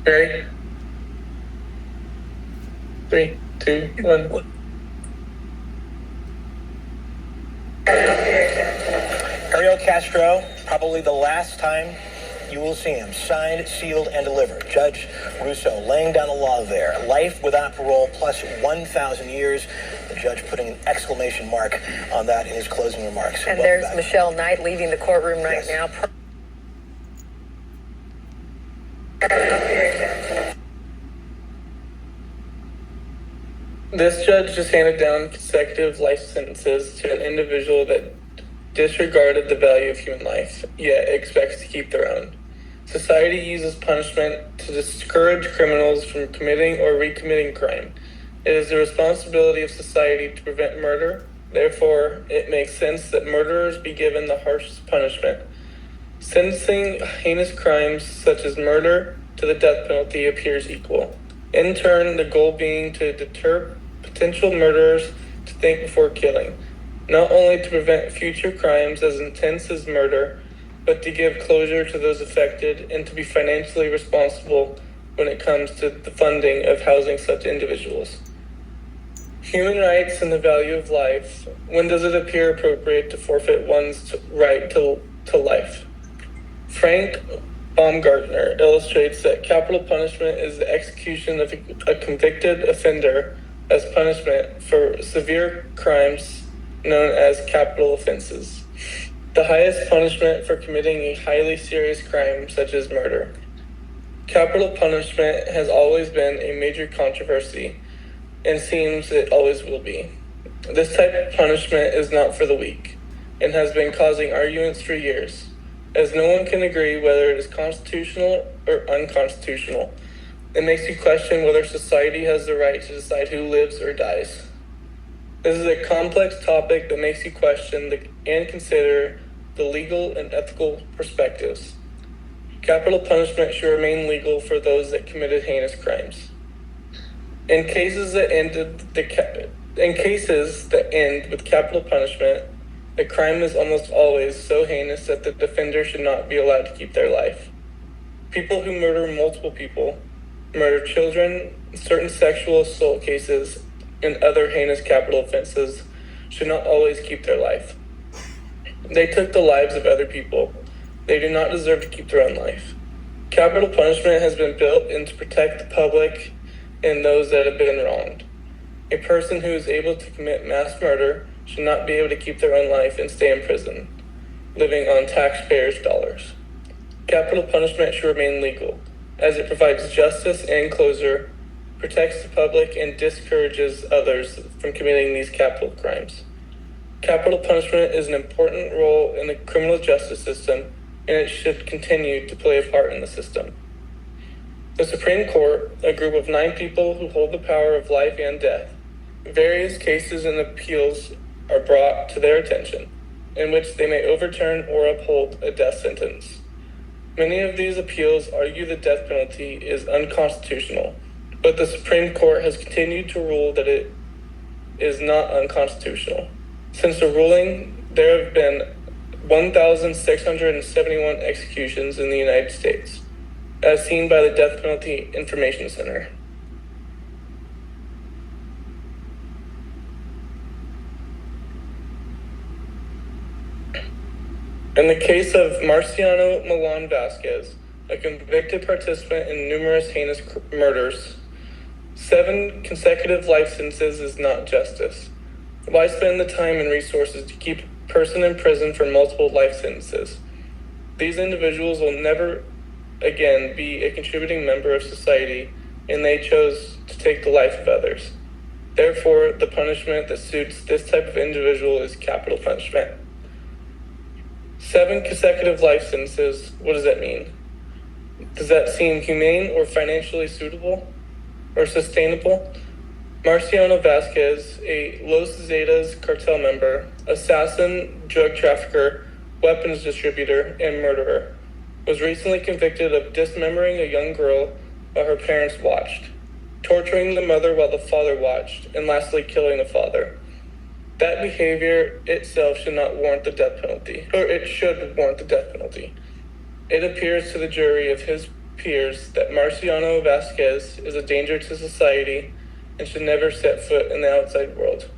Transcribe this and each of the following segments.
Ready? 3, 2, 1. Ariel Castro, probably the last time you will see him. Signed, sealed, and delivered. Judge Russo laying down the law there. Life without parole plus 1,000 years. The judge putting an exclamation mark on that in his closing remarks. And there's Michelle Knight leaving the courtroom right now. This judge just handed down consecutive life sentences to an individual that disregarded the value of human life, yet expects to keep their own. Society uses punishment to discourage criminals from committing or recommitting crime. It is the responsibility of society to prevent murder. Therefore, it makes sense that murderers be given the harshest punishment. Sentencing heinous crimes such as murder to the death penalty appears equal. In turn, the goal being to deter potential murderers to think before killing, not only to prevent future crimes as intense as murder, but to give closure to those affected and to be financially responsible when it comes to the funding of housing such individuals. Human rights and the value of life. When does it appear appropriate to forfeit one's right to life? Frank Baumgartner illustrates that capital punishment is the execution of a convicted offender as punishment for severe crimes known as capital offenses, the highest punishment for committing a highly serious crime such as murder. Capital punishment has always been a major controversy and seems it always will be. This type of punishment is not for the weak and has been causing arguments for years, as no one can agree whether it is constitutional or unconstitutional. It makes you question whether society has the right to decide who lives or dies. This is a complex topic that makes you question and consider the legal and ethical perspectives. Capital punishment should remain legal for those that committed heinous crimes. In cases that end with capital punishment, the crime is almost always so heinous that the offender should not be allowed to keep their life. People who murder multiple people, murder children, certain sexual assault cases, and other heinous capital offenses should not always keep their life. They took the lives of other people. They do not deserve to keep their own life. Capital punishment has been built in to protect the public and those that have been wronged. A person who is able to commit mass murder should not be able to keep their own life and stay in prison, living on taxpayers' dollars. Capital punishment should remain legal, as it provides justice and closure, protects the public, and discourages others from committing these capital crimes. Capital punishment is an important role in the criminal justice system, and it should continue to play a part in the system. The Supreme Court, a group of 9 people who hold the power of life and death, various cases and appeals are brought to their attention, in which they may overturn or uphold a death sentence. Many of these appeals argue the death penalty is unconstitutional, but the Supreme Court has continued to rule that it is not unconstitutional. Since the ruling, there have been 1,671 executions in the United States, as seen by the Death Penalty Information Center. In the case of Marciano Milan Vasquez, a convicted participant in numerous heinous murders, 7 consecutive life sentences is not justice. Why spend the time and resources to keep a person in prison for multiple life sentences? These individuals will never again be a contributing member of society, and they chose to take the life of others. Therefore, the punishment that suits this type of individual is capital punishment. 7 consecutive life sentences, what does that mean? Does that seem humane or financially suitable or sustainable? Marciano Vasquez, a Los Zetas cartel member, assassin, drug trafficker, weapons distributor, and murderer, was recently convicted of dismembering a young girl while her parents watched, torturing the mother while the father watched, and lastly killing the father. That behavior itself should not warrant the death penalty, or it should warrant the death penalty. It appears to the jury of his appears that Marciano Vasquez is a danger to society and should never set foot in the outside world.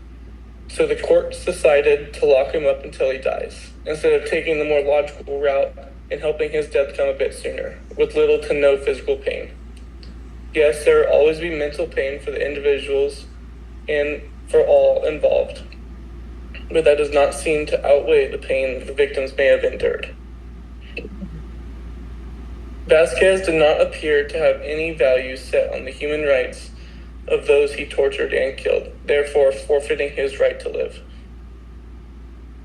So the courts decided to lock him up until he dies, instead of taking the more logical route and helping his death come a bit sooner, with little to no physical pain. Yes, there will always be mental pain for the individuals and for all involved, but that does not seem to outweigh the pain the victims may have endured. Vasquez did not appear to have any value set on the human rights of those he tortured and killed, therefore forfeiting his right to live.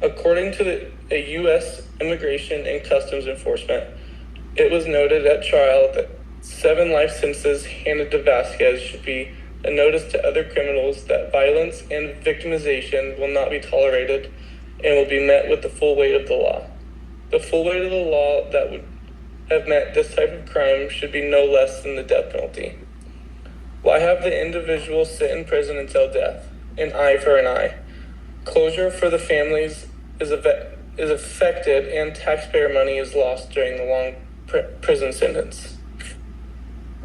According to a U.S. Immigration and Customs Enforcement, it was noted at trial that 7 life sentences handed to Vasquez should be a notice to other criminals that violence and victimization will not be tolerated and will be met with the full weight of the law. The full weight of the law that would have met this type of crime should be no less than the death penalty. Why have the individual sit in prison until death? An eye for an eye. Closure for the families is affected and taxpayer money is lost during the long prison sentence.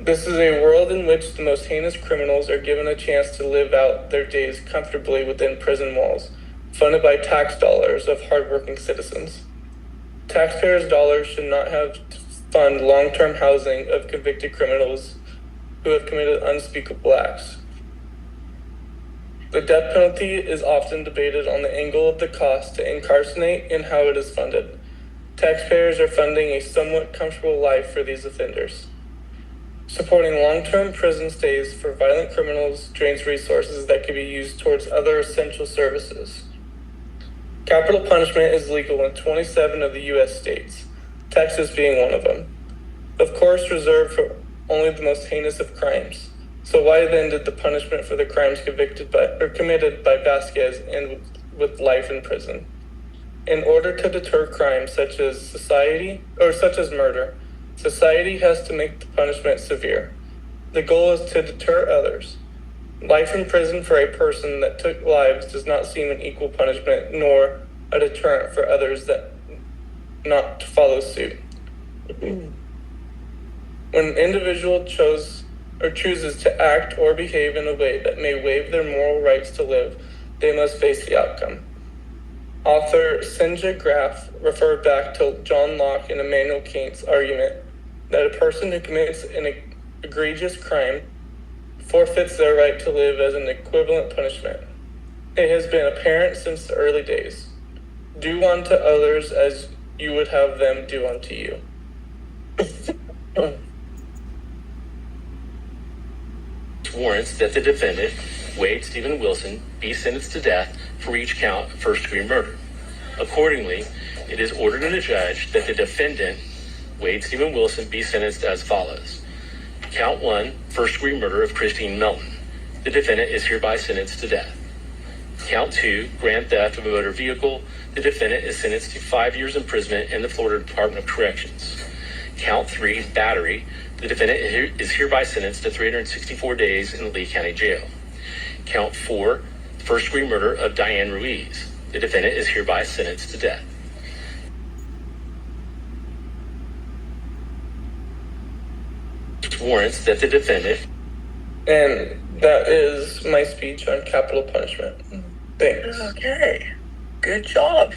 This is a world in which the most heinous criminals are given a chance to live out their days comfortably within prison walls, funded by tax dollars of hardworking citizens. Taxpayers' dollars should not have to fund long-term housing of convicted criminals who have committed unspeakable acts. The death penalty is often debated on the angle of the cost to incarcerate and how it is funded. Taxpayers are funding a somewhat comfortable life for these offenders. Supporting long-term prison stays for violent criminals drains resources that could be used towards other essential services. Capital punishment is legal in 27 of the U.S. states, Texas being one of them. Of course, reserved for only the most heinous of crimes. So why then did the punishment for the crimes committed by Vasquez end with life in prison? In order to deter crimes such as murder, society has to make the punishment severe. The goal is to deter others. Life in prison for a person that took lives does not seem an equal punishment nor a deterrent for others that not to follow suit. When an individual chooses to act or behave in a way that may waive their moral rights to live, they must face the outcome. Author Senja Graf referred back to John Locke and Immanuel Kant's argument that a person who commits an egregious crime forfeits their right to live as an equivalent punishment. It has been apparent since the early days. Do unto others as you would have them do unto you. Warrants that the defendant, Wade Stephen Wilson, be sentenced to death for each count of first-degree murder. Accordingly, it is ordered in the judge that the defendant, Wade Stephen Wilson, be sentenced as follows. Count 1, first-degree murder of Christine Melton. The defendant is hereby sentenced to death. Count 2, grand theft of a motor vehicle. The defendant is sentenced to 5 years imprisonment in the Florida Department of Corrections. Count 3, battery. The defendant is hereby sentenced to 364 days in the Lee County Jail. Count 4, first-degree murder of Diane Ruiz. The defendant is hereby sentenced to death. Warrants that the defendant... And that is my speech on capital punishment. Thanks. Okay. Good job.